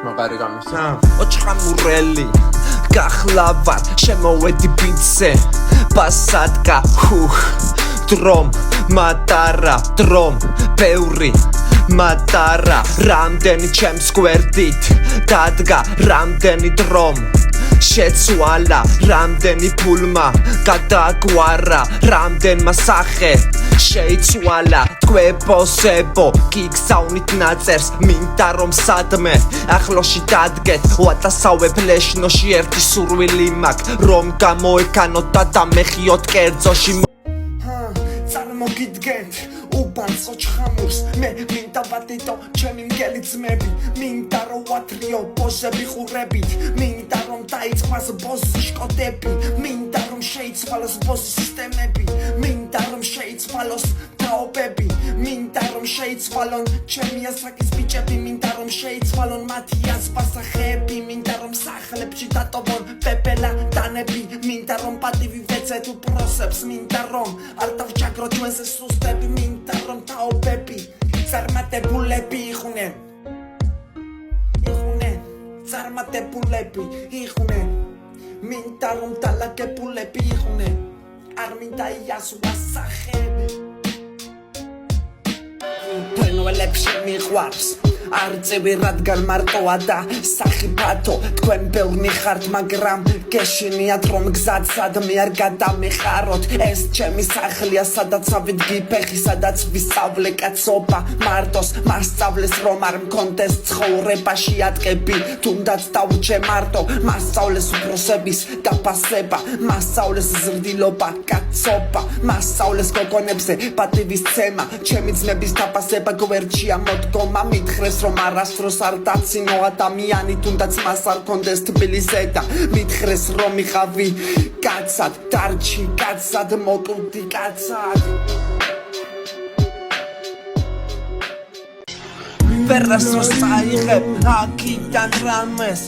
მაგარი გამისა ოჩხამურელი გახლავარ შემოვედი ბინცე ბასატკა დრომ მატარა დრომ ბევრი მატარა რამდენი ჩემს გვერდით დადგა რამდენი დრომ შეცვალა რამდენი ფულმა გადაგვარა რამდენმა სახე შეიცვალა თქვებოსებო გიგზავნით ნაწერს მინდა რომ სადმე ახლოში დადგეთ ვატასავე ფლეშნოში ერთი სურვილი მაქვს რომ გამოეკანოთ და დამეხიოთ კერძოში წარმოგიდგენთ უბანს ოჩხამურს მე მინდა ვადიდო ჩემი მგელი ძმები მინდა რომ ვათრიო ბოსები ხურებით მინდა რომ დაიწყოს ბოსის შკოდები მინდა რომ შეიცვალოს ბოსის სისტემები მინდა რომ შეიცვალოს თაობები მინდა რომ შეიცვალონ ჩემი ასაკის ბიჭები მინდა რომ შეიცვალონ მათი ასპასახები მინდა რომ სახლებში დატოვონ პეპელა დანები მინდა რომ პატივი ვეცეთ უპროსებს მინდა რომ არ დავჭაგროთ ჩვენზე სუსტები მინდა რომ თაობები წარმატებულები იყვნენ წარმატებულები იყვნენ მინდა რომ დალაგებულები იყვნენ არ მინდა იასვა სახები ფენველებში მიყვარს არ წევი რადგან მარტოა და სახიფათო თქვენ ბევრნი ხართ მაგრამ გეშინიათ რომ გზად სადმე არ გადამეხაროთ ეს ჩემი სახლია სადაც ავიდგი ფეხი სადაც ვისწავლე კაცობა მარტოს მასწავლეს რომ არ მქონდეს ცხოვრებაში ატყები თუნდაც დაუჩე მარტო მასწავლეს უფროსების დაფასება მასწავლეს ზრდილობა კაცობა მასწავლეს გოგონებზე პატივისცემა ჩემი ძმების დაფასება გვერდშია მოდგომა მითხრეს რომ არასდროს არ დაცინო ადამიანი თუნდაც მას არ კონდეს თბილისზე და მითხრეს რომ მიყავი კაცად დარჩი კაცად მოკვდი კაცად ვერასდროს წაიღებ აქიდან რამეს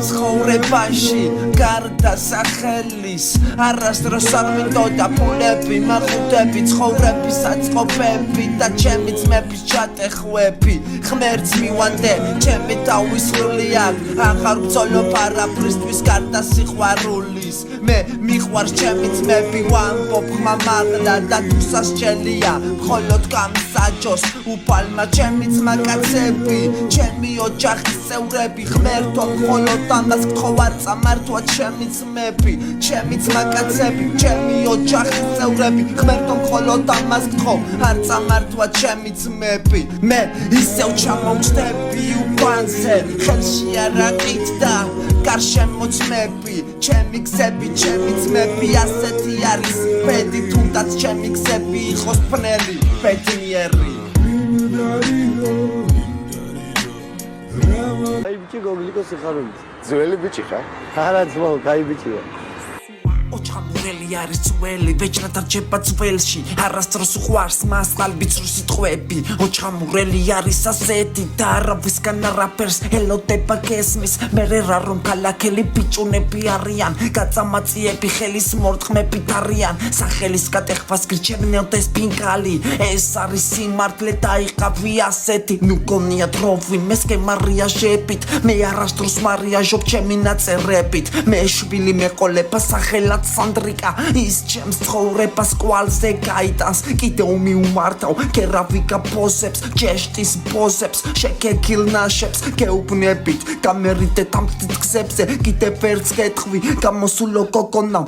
ცხოვრებაში გარდა სახელის არასდროს არ მინდოდა ფულები მახუთები ცხოვრების საწყობები და ჩემი ძმების ჩატეხვები ღმერთს მივანდე ჩემი თავისრული აქ აღარ ვწოლობ არაფრისთვის გარდა სიყვარულის მე მიყვარს ჩემი ძმები ვამბობ ხმამაღლა და თუ სასჯელია მხოლოდ გამსაჯოს უფალმა ჩემი ძმა კაცები ჩემი ოჯახის წევრები ღმერთო მხოლოდ ამას გთხოვ არ წამართვა ჩემი ძმები ჩემი ძმა კაცები ჩემი ოჯახის წევრები ღმერთო მხოლოდ ამას გთხოვ არ წამართვა ჩემი ძმები მე ისევ ჩამოვწდები უბანზე ხელში არაკით და გარშემო ძმები ჩემი გზები ჩემი ძმები ასეთი არის ბედი თუნდაც ჩემი გზები იყოს ფნელი ბედნიერი აი ბიჭი გოგლიკო სიხარული ძველი ბიჭი ხარ არა ძმაო კაი ბიჭია ოჩხამურელი არის ძველი ვეჭრად არჩება ძველში არასდროს უყვარს მას ყალბიცრუ სიტყვები ოჩხამურელი არის ასეთი და არავისგან არაფერს ელოდება გესმის მერე რა რომ ქალაქელი ბიჭუნები არიან გაწამაწიები ხელის მორტყმებით არიან სახელის გატეხვას გრჩევნელდეს ფინკალი ეს არის სიმართლე დაიყავი ასეთი ნუ გონიათ რომ ვინმეს გემარიაჟებით მე არასდროს მარიაჟობ ჩემი ნაწერებით მე შვილი მეყოლება სახელად სანდრიკა ის ჩემს ცხოვრებას კვალზე გაიტანს კიდევ მიუმართავ კერავიკა ფოსებს ჯეშტის ბოსებს შეკეკილ ნაშებს გეუბნებით გამერიდეთ ამ გზებზე კიდევ ვერც გეტყვი გამოსულო გოგონამ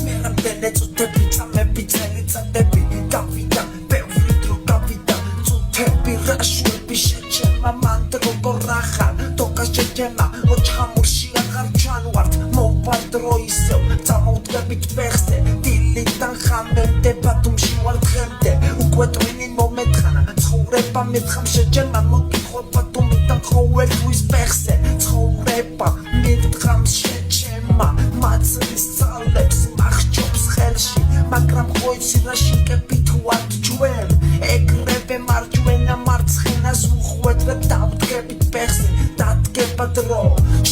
მე რამდენი წუთები წამები წელიწადები გავიდა ბევრი დრო გავიდა წუთები რაშვები შეჩემა მან როგორ ახალ დოკას შეჩემა ოჩხამურში აღარ ჩანვართ მოვარდრო ისევ წამოვდგებით ფეხზე დილიდან ხამემდება თუმში ვარ დღემდე უკვე ტვინი მომეთხანა ცხოვრება მეთხამ შეჯემა მოგიყვება თუმიდან ყოველთვის ფეხზე ცხოვრება მეთხამ შეჩემა მაცრის ძალებს მახჯობს ხელში მაგრამ ხო იცი რა შიკებით ვართ ჩვენ ეგრევე მარჯვენა მარცხენას უხვედრებ დავდგებით ფეხზე დადგება დრო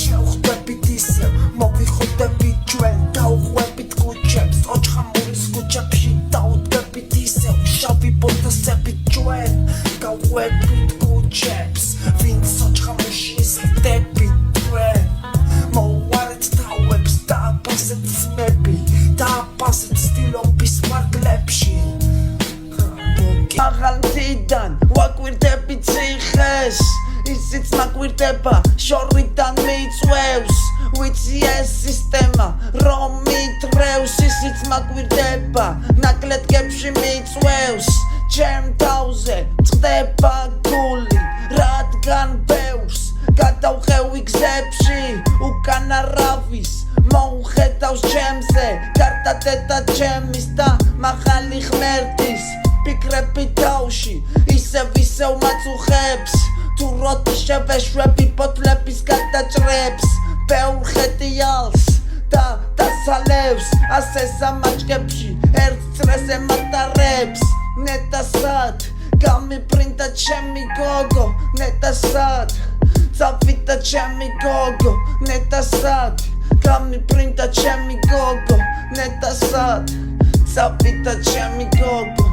შევხვდებით ისევ მოვიხოდებით ჩვენ დავხვებით კუჩებს ოჩხამურის კუჩებში დავდგებით ისევ შავი ბოთასებით ჩვენ გავხვებით კუჩებს ჩებს ვინც ოჩხამში სტეპი თქვენ მოუარეთ თავებს დააფასეთ ძმები დააფასეთ სტილობის მარკლებში აღალთიდან ვაკვირდები ციხეს ისიც მაკვირდება შორიდან მიწვევს ვიცი ეს სისტემა რომ მითრევს ისიც მაკვირდება ნაკლეთკებში მიწვევს ჩემ თავზე წყდება გული რადგან ბევრს გადავხევი გზებში უკანა რავის მოუხედავს ჩემზე გარდა დედა ჩემის და მაღალი ღმერთის ფიქრები თავში ისევ მაწუხებს თუ როდი შევეშვები ბოთლების გადაჭრებს ბევრ ხეტიალს და დასალევს ასე სამაჭკებში ერთ წრეს ემატარებს ნეტასად გამიბრინდა ჩემი გოგო ნეტასად წავიდა ჩემი გოგო ნეტასად გამიბრინდა ჩემი გოგო ნეტასად წავიდა ჩემი გოგო